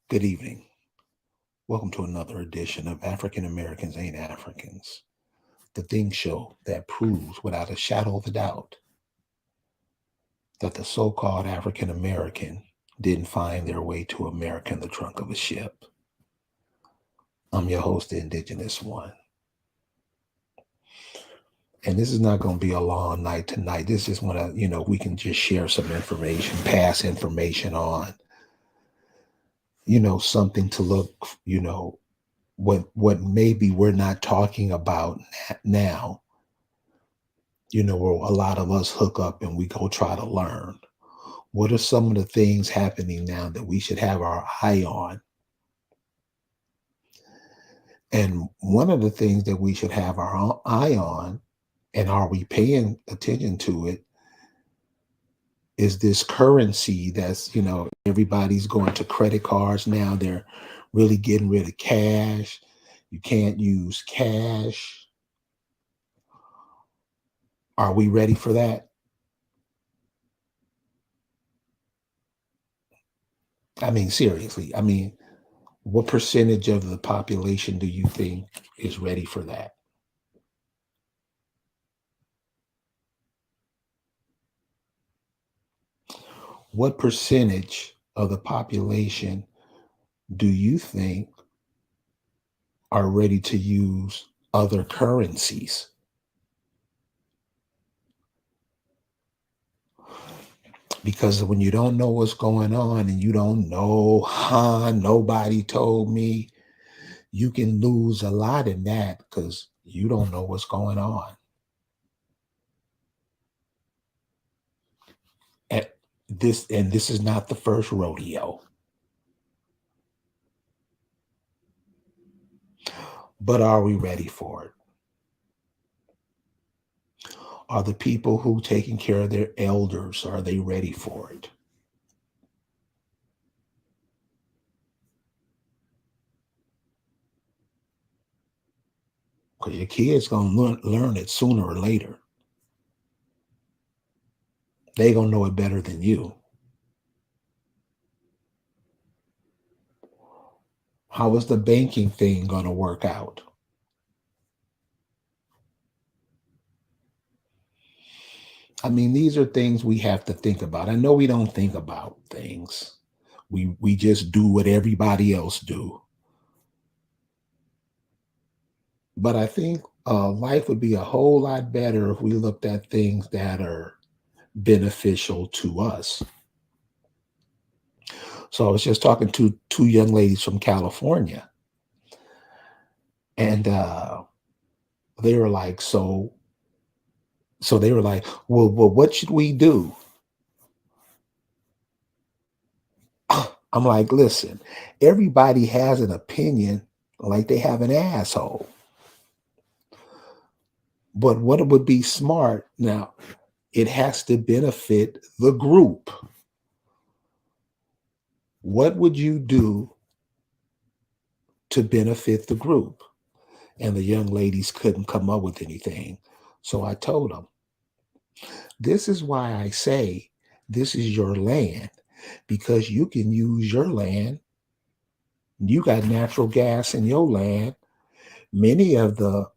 Good evening. Welcome to another edition of African Americans Ain't Africans, the thing show that proves without a shadow of a doubt that the so called African American didn't find their way to America in the trunk of a ship. I'm your host, the Indigenous One. And this is not going to be a long night tonight. This is when we can just share some information, pass information on, something to look, what maybe we're not talking about now, where a lot of us hook up and we go try to learn. What are some of the things happening now that we should have our eye on? And one of the things that we should have our eye on, and are we paying attention to it, is this currency that's, everybody's going to credit cards now. They're really getting rid of cash. You can't use cash. Are we ready for that? I mean, seriously. I mean, what percentage of the population do you think is ready for that? What percentage of the population do you think are ready to use other currencies? Because when you don't know what's going on and you don't know, nobody told me, you can lose a lot in that because you don't know what's going on. And this is not the first rodeo. But are we ready for it? Are the people who taking care of their elders, are they ready for it? Because your kids gonna learn it sooner or later. They gonna know it better than you. How is the banking thing gonna work out? I mean, these are things we have to think about. I know we don't think about things. We just do what everybody else do. But I think life would be a whole lot better if we looked at things that are beneficial to us. So I was just talking to two young ladies from California, and they were like, so they were like, well, what should we do? I'm like, listen, everybody has an opinion, like they have an asshole. But what would be smart now? It has to benefit the group. What would you do to benefit the group? And the young ladies couldn't come up with anything. So I told them, this is why I say this is your land, because you can use your land. You got natural gas in your land. Many of the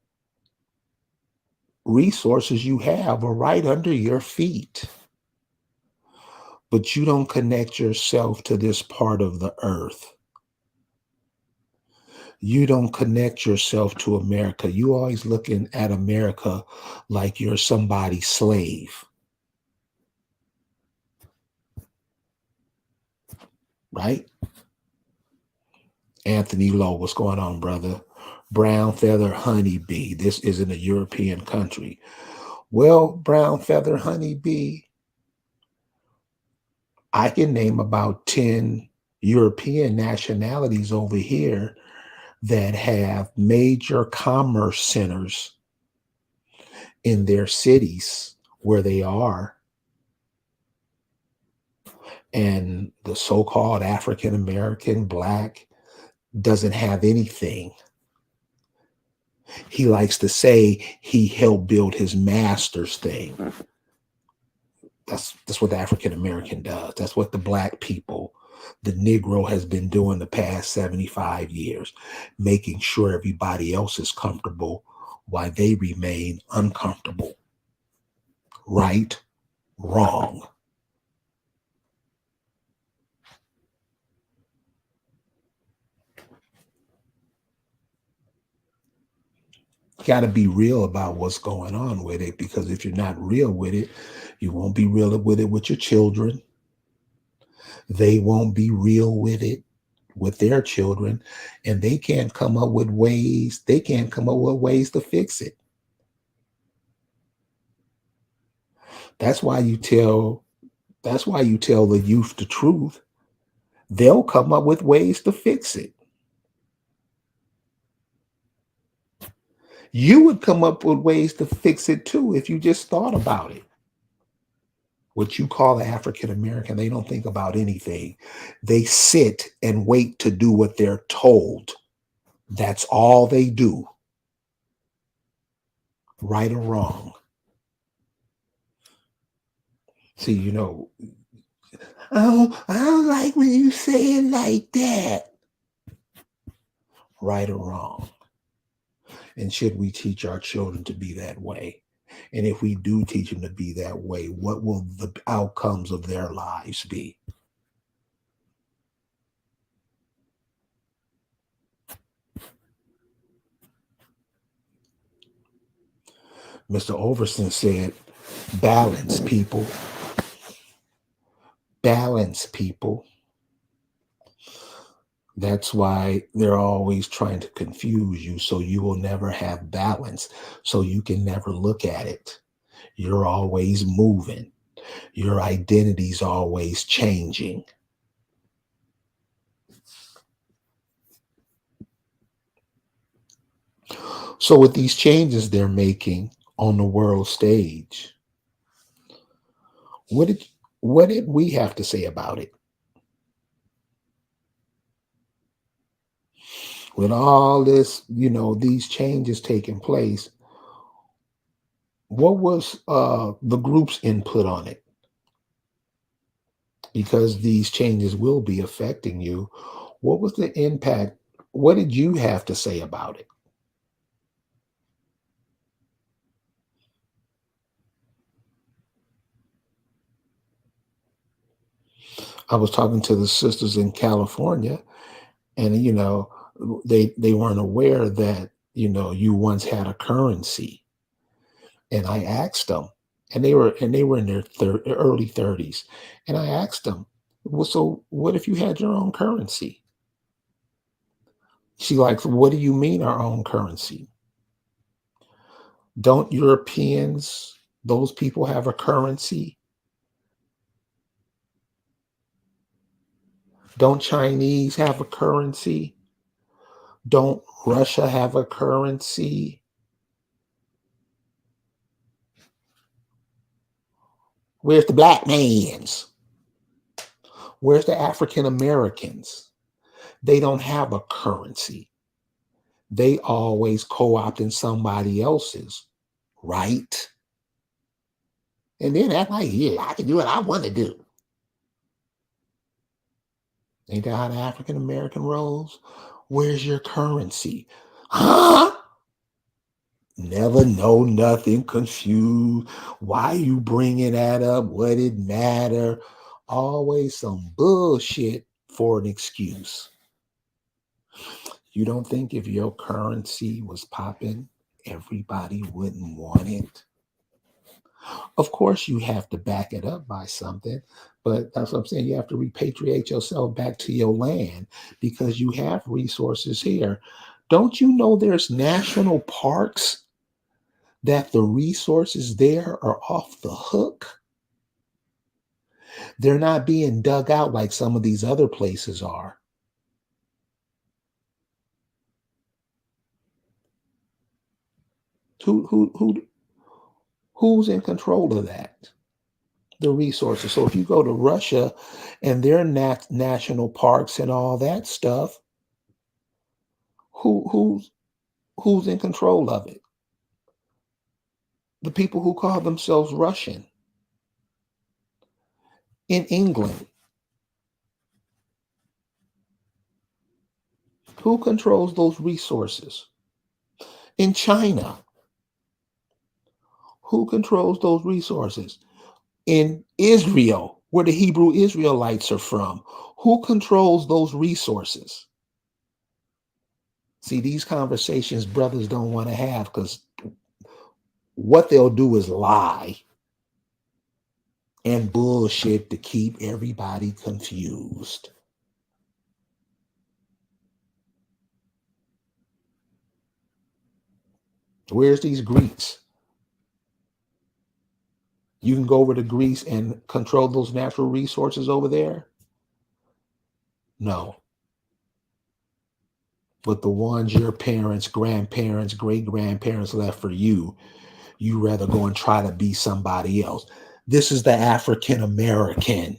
resources you have are right under your feet, but you don't connect yourself to this part of the earth. You don't connect yourself to America. You always looking at America like you're somebody's slave, right? Anthony Lowe, what's going on, brother? Brown feather honeybee. This isn't a European country. Well, brown feather honeybee, I can name about 10 European nationalities over here that have major commerce centers in their cities where they are. And the so-called African American Black doesn't have anything. He likes to say he helped build his master's thing. That's what the African American does. That's what the black people, the Negro has been doing the past 75 years, making sure everybody else is comfortable while they remain uncomfortable. Right, wrong. Got to be real about what's going on with it, because if you're not real with it, you won't be real with it with your children. They won't be real with it with their children, and they can't come up with ways to fix it. That's why you tell that's why you tell the youth the truth. They'll come up with ways to fix it. You would come up with ways to fix it too if you just thought about it. What you call the African American, they don't think about anything. They sit and wait to do what they're told. That's all they do, right or wrong. See, I don't like when you say it like that, right or wrong. And should we teach our children to be that way? And if we do teach them to be that way, what will the outcomes of their lives be? Mr. Overson said, balance, people. Balance, people. That's why they're always trying to confuse you so you will never have balance, so you can never look at it. You're always moving. Your identity's always changing. So, with these changes they're making on the world stage, what did what did we have to say about it? With all this, these changes taking place, what was the group's input on it? Because these changes will be affecting you. What was the impact? What did you have to say about it? I was talking to the sisters in California, and they weren't aware that you once had a currency. And I asked them, and they were in their early 30s, and I asked them, well, so what if you had your own currency? She like, what do you mean our own currency? Don't Europeans, those people have a currency? Don't Chinese have a currency? Don't Russia have a currency? Where's the black man's? Where's the African Americans? They don't have a currency. They always co-opting somebody else's, right? And then act like, yeah, I can do what I want to do. Ain't that how the African American rolls? Where's your currency? Huh? Never know nothing, confused. Why you bringing that up? What it matter? Always some bullshit for an excuse. You don't think if your currency was popping, everybody wouldn't want it? Of course, you have to back it up by something, but that's what I'm saying. You have to repatriate yourself back to your land because you have resources here. Don't you know there's national parks that the resources there are off the hook? They're not being dug out like some of these other places are. Who who's in control of that? The resources. So if you go to Russia and their national parks and all that stuff, who who's in control of it? The people who call themselves Russian. In England, who controls those resources? In China, who controls those resources? In Israel, where the Hebrew Israelites are from, who controls those resources? See, these conversations brothers don't want to have because what they'll do is lie and bullshit to keep everybody confused. Where's these Greeks? You can go over to Greece and control those natural resources over there? No. But the ones your parents, grandparents, great grandparents left for you, you rather go and try to be somebody else. This is the African American.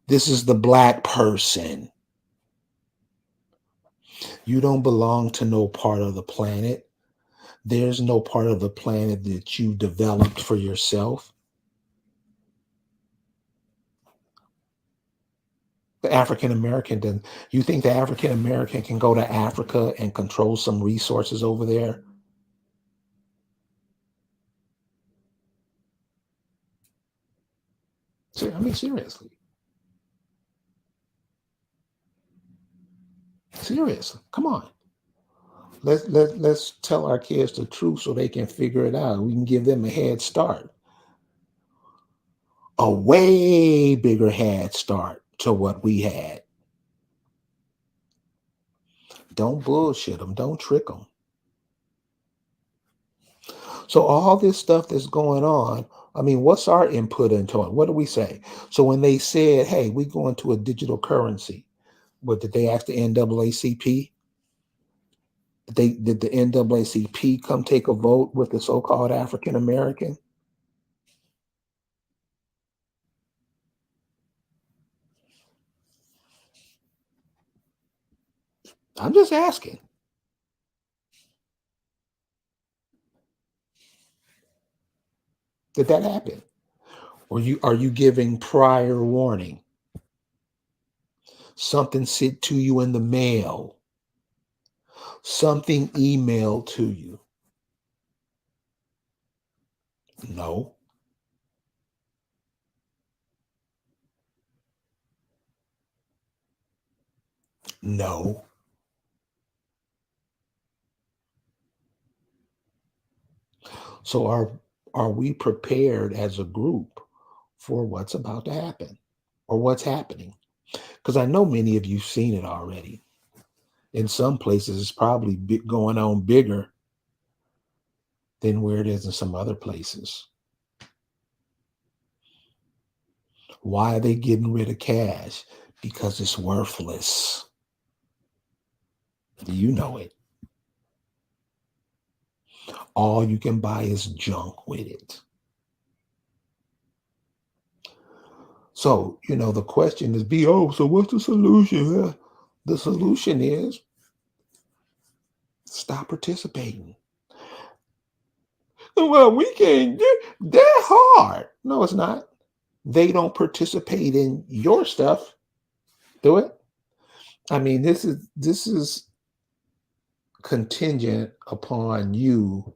This is the black person. You don't belong to no part of the planet. There's no part of the planet that you developed for yourself. The African American doesn't. You think the African American can go to Africa and control some resources over there? I mean, seriously. Seriously. Come on. Let's tell our kids the truth so they can figure it out. We can give them a head start. A way bigger head start to what we had. Don't bullshit them. Don't trick them. So all this stuff that's going on, I mean, what's our input into it? What do we say? So when they said, hey, we go into a digital currency, what did they ask the NAACP? Did the NAACP come take a vote with the so-called African American? I'm just asking. Did that happen? Or are you giving prior warning? Something sent to you in the mail. Something emailed to you. No. No. So are we prepared as a group for what's about to happen or what's happening? Because I know many of you've seen it already. In some places, it's probably going on bigger than where it is in some other places. Why are they getting rid of cash? Because it's worthless. You know it. All you can buy is junk with it. So, the question is, so what's the solution? The solution is stop participating. Well, we can't do that hard. No, it's not. They don't participate in your stuff. Do it. I mean, this is contingent upon you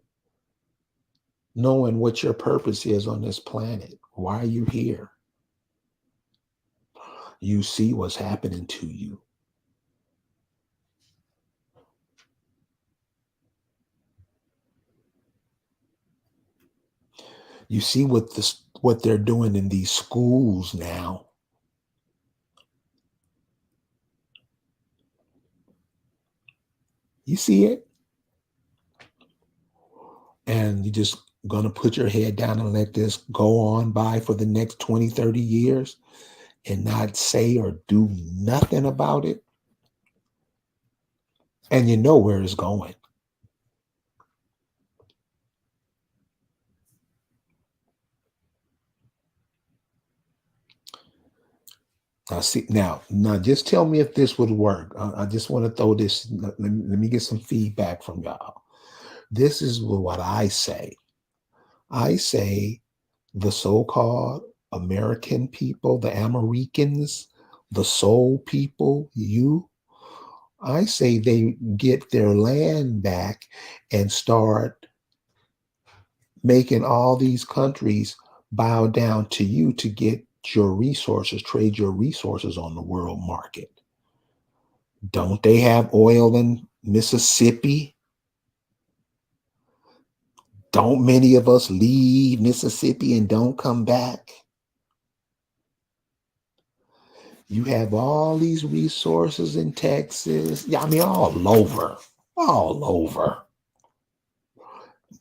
knowing what your purpose is on this planet. Why are you here? You see what's happening to you. You see what they're doing in these schools now. You see it? And you just going to put your head down and let this go on by for the next 20, 30 years and not say or do nothing about it? And you know where it's going. Now, just tell me if this would work. I just want to throw this. Let me get some feedback from y'all. This is what I say. I say the so-called American people, the Americans, the soul people, I say they get their land back and start making all these countries bow down to you to get your resources, trade your resources on the world market. Don't they have oil in Mississippi? Don't many of us leave Mississippi and don't come back? You have all these resources in Texas. Yeah, I mean, all over,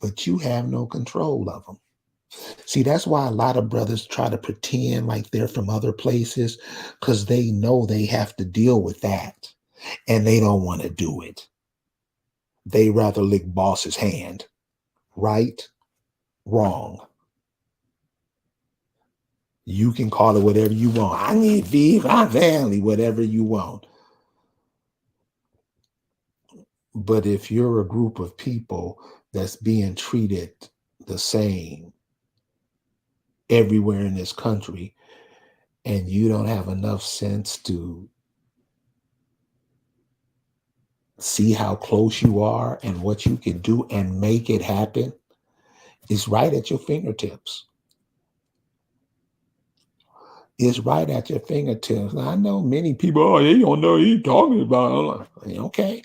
but you have no control of them. See, that's why a lot of brothers try to pretend like they're from other places because they know they have to deal with that and they don't want to do it. They rather lick boss's hand. Right? Wrong. You can call it whatever you want. I need to feed my family, whatever you want. But if you're a group of people that's being treated the same everywhere in this country, and you don't have enough sense to see how close you are and what you can do and make it happen, it's right at your fingertips. It's right at your fingertips. Now, I know many people, oh, they don't know what he's talking about. Okay,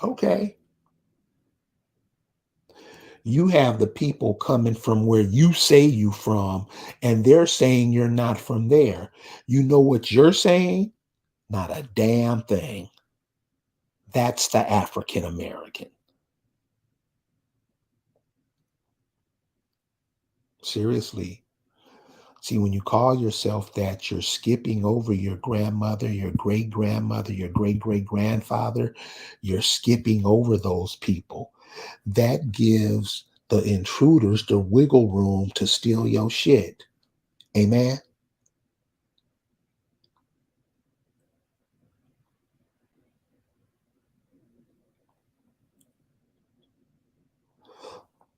okay. You have the people coming from where you say you from, and they're saying you're not from there. You know what you're saying? Not a damn thing. That's the African American. Seriously. See, when you call yourself that, you're skipping over your grandmother, your great grandmother, your great great grandfather. You're skipping over those people. That gives the intruders the wiggle room to steal your shit. Amen.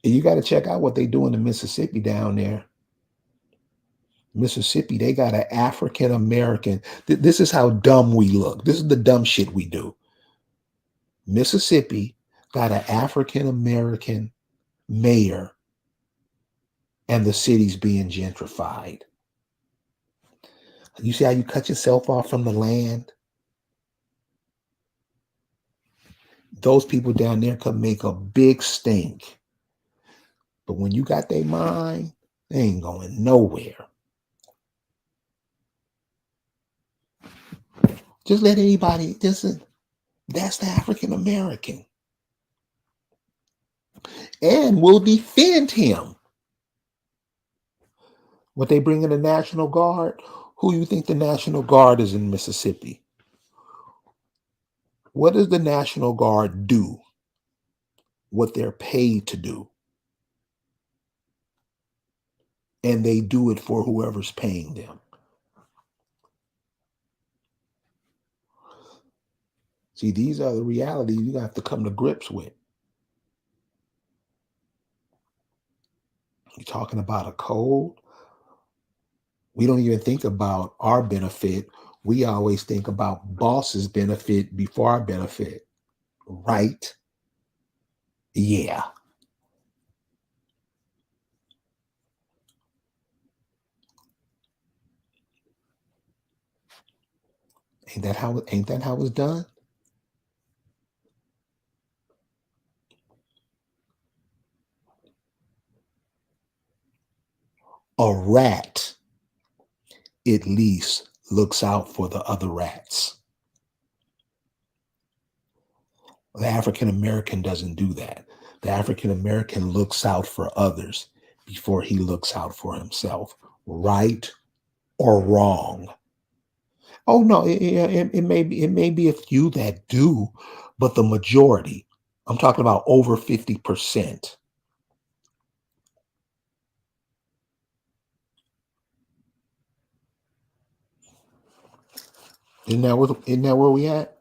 You got to check out what they do in Mississippi down there. Mississippi, they got an African American. This is how dumb we look. This is the dumb shit we do. Mississippi got an African American mayor, and the city's being gentrified. You see how you cut yourself off from the land? Those people down there could make a big stink. But when you got their mind, they ain't going nowhere. Just let anybody, that's the African American. And will defend him. What they bring in the National Guard? Who you think the National Guard is in Mississippi? What does the National Guard do? What they're paid to do. And they do it for whoever's paying them. See, these are the realities you have to come to grips with. You're talking about a code. We don't even think about our benefit. We always think about boss's benefit before our benefit. Right? Yeah. Ain't that how it's done? A rat at least looks out for the other rats. The African American doesn't do that. The African American looks out for others before he looks out for himself. Right or wrong? Oh no, it may be a few that do, but the majority. I'm talking about over 50%. Isn't that where we at?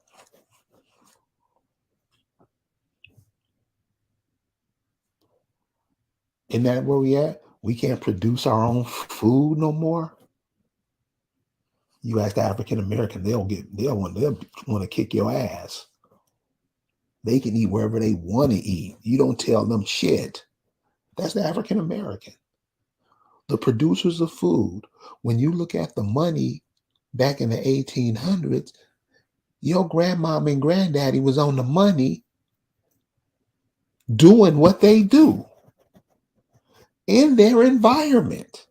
Isn't that where we at? We can't produce our own food no more. You ask the African American, they'll want to kick your ass. They can eat wherever they want to eat. You don't tell them shit. That's the African American. The producers of food. When you look at the money back in the 1800s, your grandmom and granddaddy was on the money doing what they do in their environment.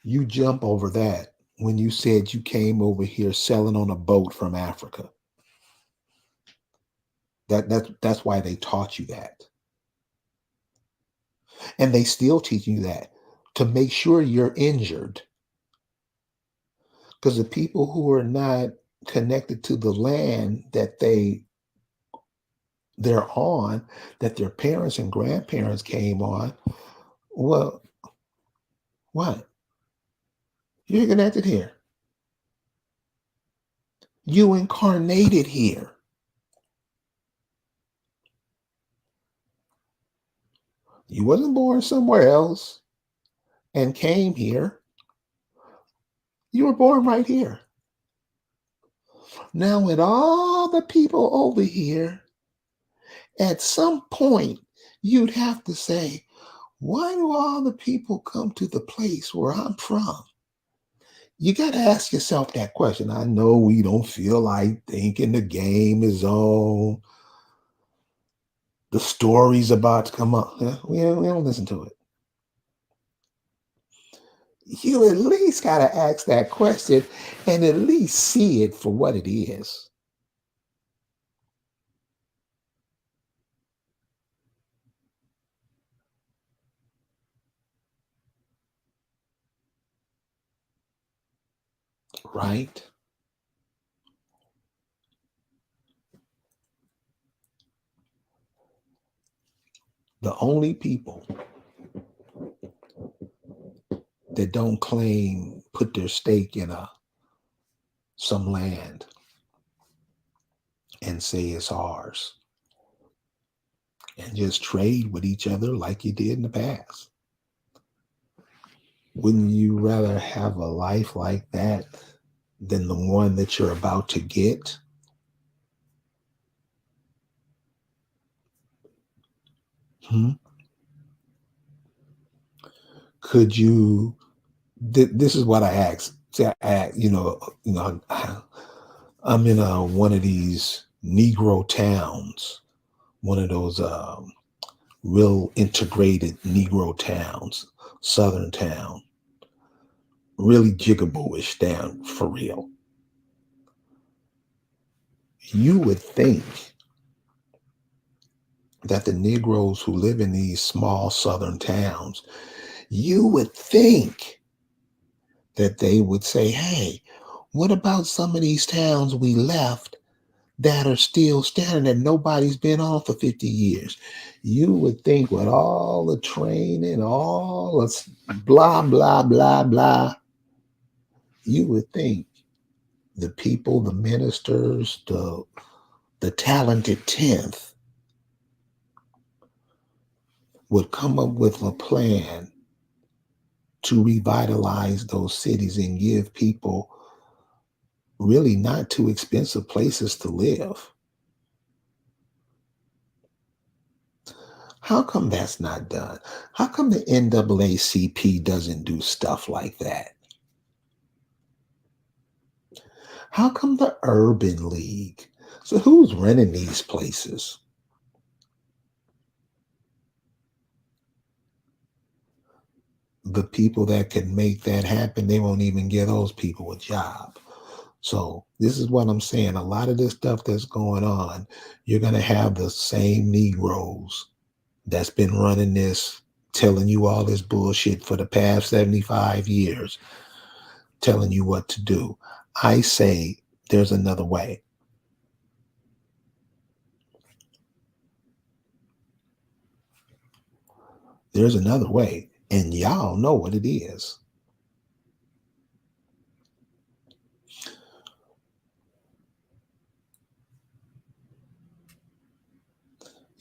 You jump over that when you said you came over here selling on a boat from Africa. That's why they taught you that. And they still teach you that to make sure you're injured. Because the people who are not connected to the land that they're on, that their parents and grandparents came on, well, what? You're connected here. You incarnated here. You wasn't born somewhere else and came here. You were born right here. Now, with all the people over here, at some point, you'd have to say, why do all the people come to the place where I'm from? You got to ask yourself that question. I know we don't feel like thinking the game is on, the story's about to come up. Yeah, we don't listen to it. You at least got to ask that question and at least see it for what it is. Right? The only people that don't claim put their stake in some land and say it's ours and just trade with each other like you did in the past. Wouldn't you rather have a life like that than the one that you're about to get? Hmm? Could you? This is what I ask. See, I'm in one of these Negro towns, one of those real integrated Negro towns, Southern town, really jigaboo-ish down for real. You would think that the Negroes who live in these small Southern towns, you would think that they would say, hey, what about some of these towns we left that are still standing that nobody's been on for 50 years? You would think with all the training, all the blah, blah, blah, blah, you would think the people, the ministers, the talented 10th would come up with a plan to revitalize those cities and give people really not too expensive places to live. How come that's not done? How come the NAACP doesn't do stuff like that? How come the Urban League? So who's running these places? The people that can make that happen, they won't even give those people a job. So this is what I'm saying. A lot of this stuff that's going on, you're going to have the same Negroes that's been running this, telling you all this bullshit for the past 75 years, telling you what to do. I say there's another way. There's another way, and y'all know what it is.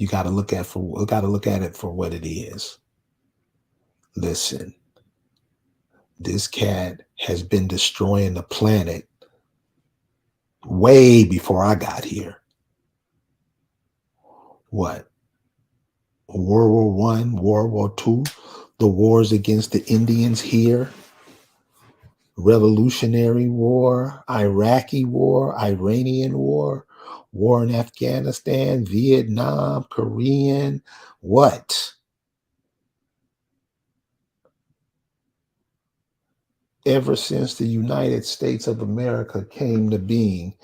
You got to look at it for what it is. Listen, this cat has been destroying the planet way before I got here. What? World War One, World War Two, the wars against the Indians here, Revolutionary War, Iraqi War, Iranian War, war in Afghanistan, Vietnam, Korean, what? Ever since the United States of America came to being,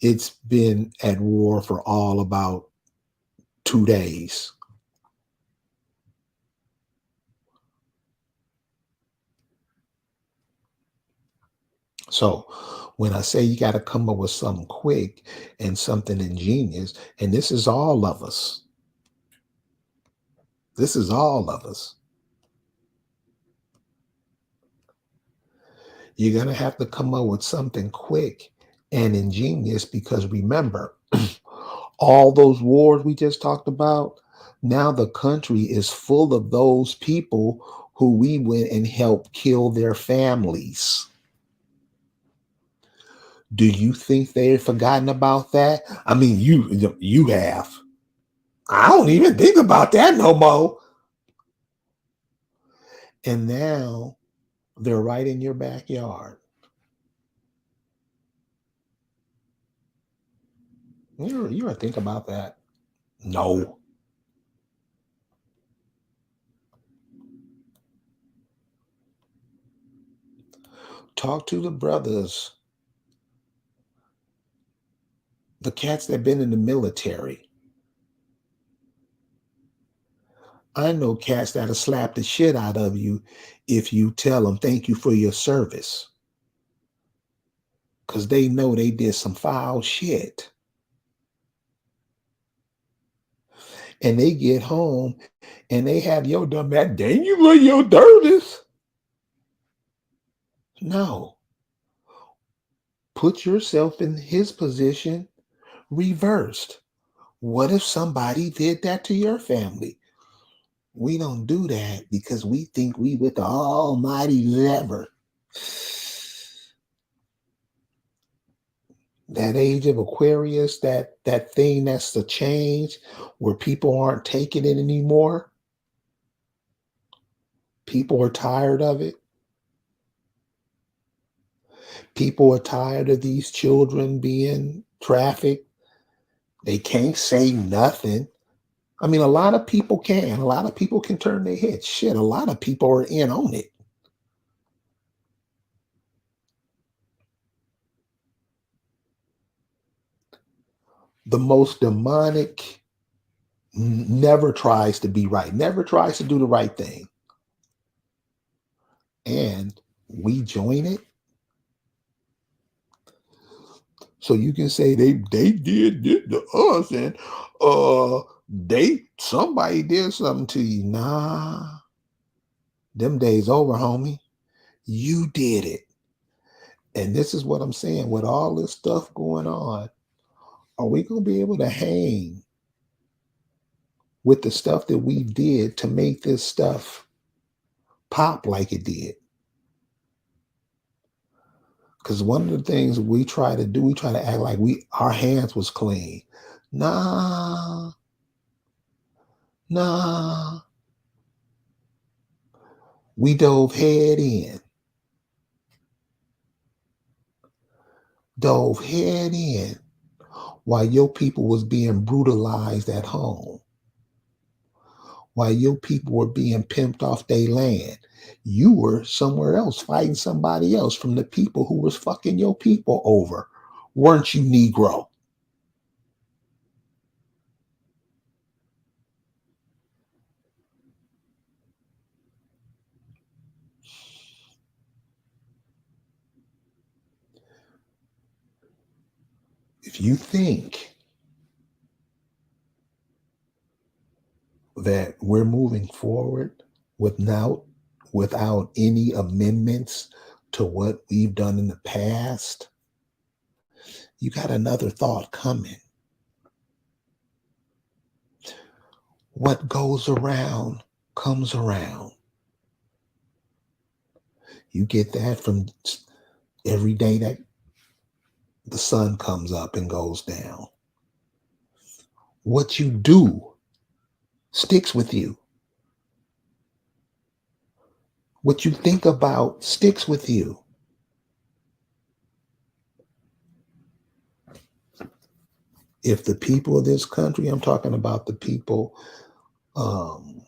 it's been at war for all about 2 days. So when I say you got to come up with something quick and something ingenious, and this is all of us, this is all of us. You're going to have to come up with something quick and ingenious because remember, all those wars we just talked about, now the country is full of those people who we went and helped kill their families. Do you think they've forgotten about that? I mean, you have. I don't even think about that no more. And now they're right in your backyard. You ever think about that? No. Talk to the brothers, the cats that been in the military. I know cats that'll slap the shit out of you if you tell them thank you for your service. Because they know they did some foul shit. And they get home and they have your dumb ass, dang you for your service. No. Put yourself in his position reversed. What if somebody did that to your family? We don't do that because we think we with the almighty lever. That age of Aquarius, that thing that's the change where people aren't taking it anymore. People are tired of it. People are tired of these children being trafficked. They can't say nothing. I mean, a lot of people can. A lot of people can turn their heads. Shit, a lot of people are in on it. The most demonic never tries to be right, never tries to do the right thing. And we join it. So you can say they did this to us and somebody did something to you. Nah, them days over, homie. You did it. And this is what I'm saying. With all this stuff going on, are we gonna be able to hang with the stuff that we did to make this stuff pop like it did? Because one of the things we try to do, we try to act like our hands was clean. Nah, nah. We dove head in while your people was being brutalized at home, while your people were being pimped off their land. You were somewhere else fighting somebody else from the people who was fucking your people over. Weren't you, Negro? If you think that we're moving forward without any amendments to what we've done in the past, you got another thought coming. What goes around comes around. You get that from every day that the sun comes up and goes down. What you do sticks with you. What you think about sticks with you. If the people of this country, I'm talking about the people, um,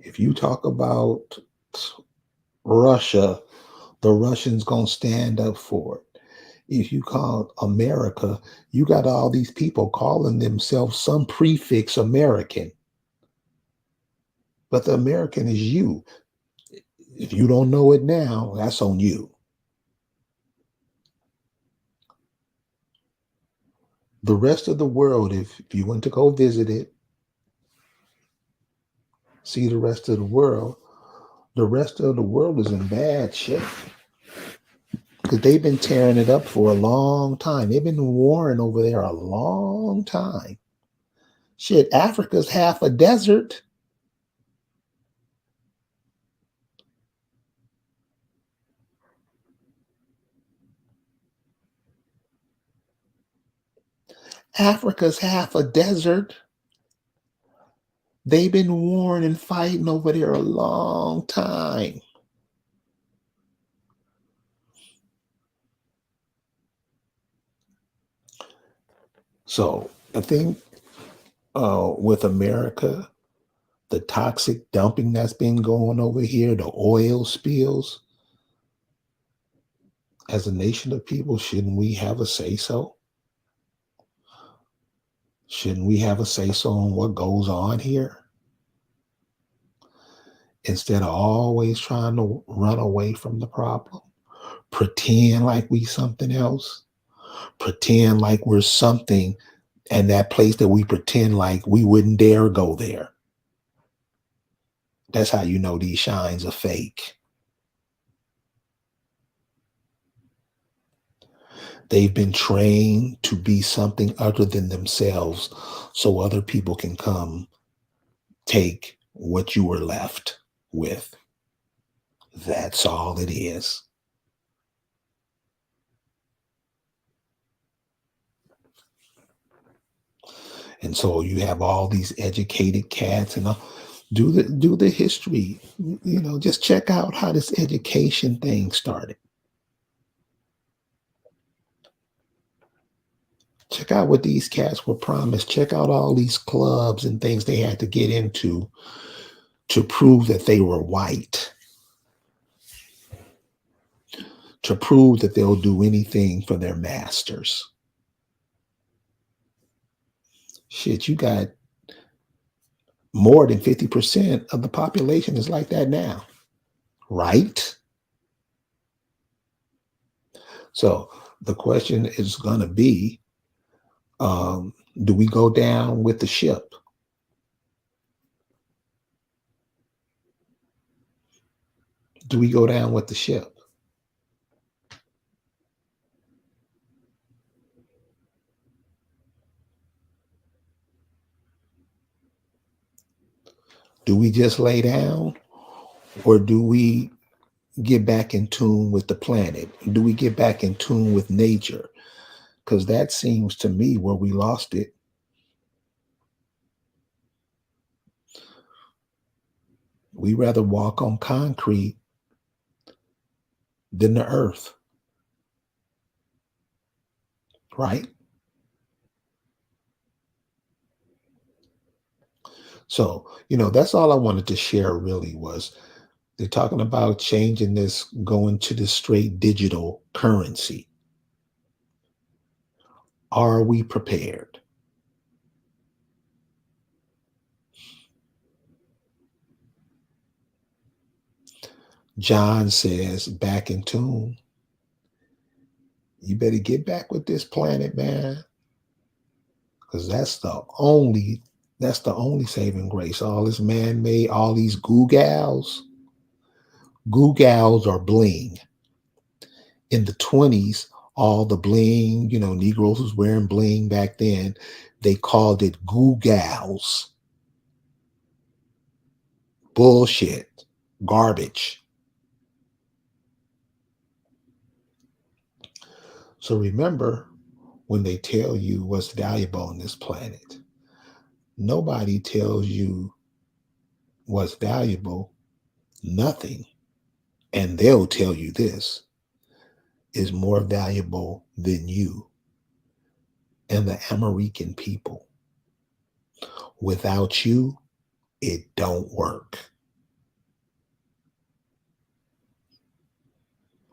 if you talk about Russia, the Russians gonna stand up for it. If you call America, you got all these people calling themselves some prefix American, but the American is you. If you don't know it now, that's on you. The rest of the world, if you went to go visit it, see the rest of the world is in bad shape because they've been tearing it up for a long time. They've been warring over there a long time. Shit, Africa's half a desert. Africa's half a desert. They've been warring and fighting over there a long time. So I think with America, the toxic dumping that's been going over here, the oil spills, as a nation of people, shouldn't we have a say so? Shouldn't we have a say so on what goes on here? Instead of always trying to run away from the problem, pretend like we something else, pretend like we're something, and that place that we pretend like we wouldn't dare go there. That's how you know these shines are fake. They've been trained to be something other than themselves so other people can come take what you were left with. That's all it is. And so you have all these educated cats and do the history. Just check out how this education thing started. Check out what these cats were promised. Check out all these clubs and things they had to get into to prove that they were white, to prove that they'll do anything for their masters. Shit, you got more than 50% of the population is like that now, right? So the question is going to be, do we go down with the ship? Do we go down with the ship? Do we just lay down, or do we get back in tune with the planet? Do we get back in tune with nature? Because that seems to me where we lost it. We rather walk on concrete than the earth, right? So, that's all I wanted to share really was they're talking about changing this, going to the straight digital currency. Are we prepared? John says, back in tune. You better get back with this planet, man. Because that's the only saving grace. All this man-made, all these goo gals are bling. In the 20s, all the bling, Negroes was wearing bling back then. They called it goo gals. bullshit, garbage. So remember, when they tell you what's valuable on this planet, nobody tells you what's valuable, nothing. And they'll tell you this is more valuable than you and the American people. Without you, it don't work.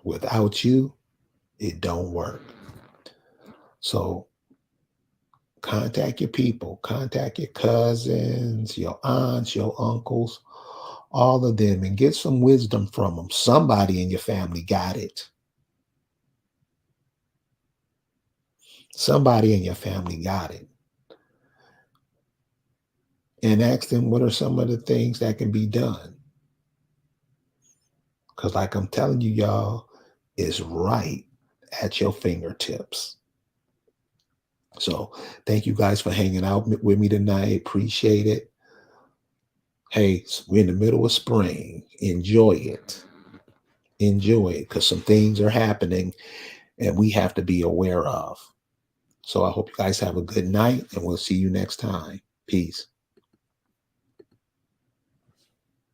Without you, it don't work. So contact your people, contact your cousins, your aunts, your uncles, all of them, and get some wisdom from them. Somebody in your family got it. Somebody in your family got it. And ask them what are some of the things that can be done. Because, like I'm telling you, y'all, it's right at your fingertips. So, thank you guys for hanging out with me tonight. Appreciate it. Hey, we're in the middle of spring. Enjoy it. Enjoy it because some things are happening and we have to be aware of. So, I hope you guys have a good night and we'll see you next time. Peace.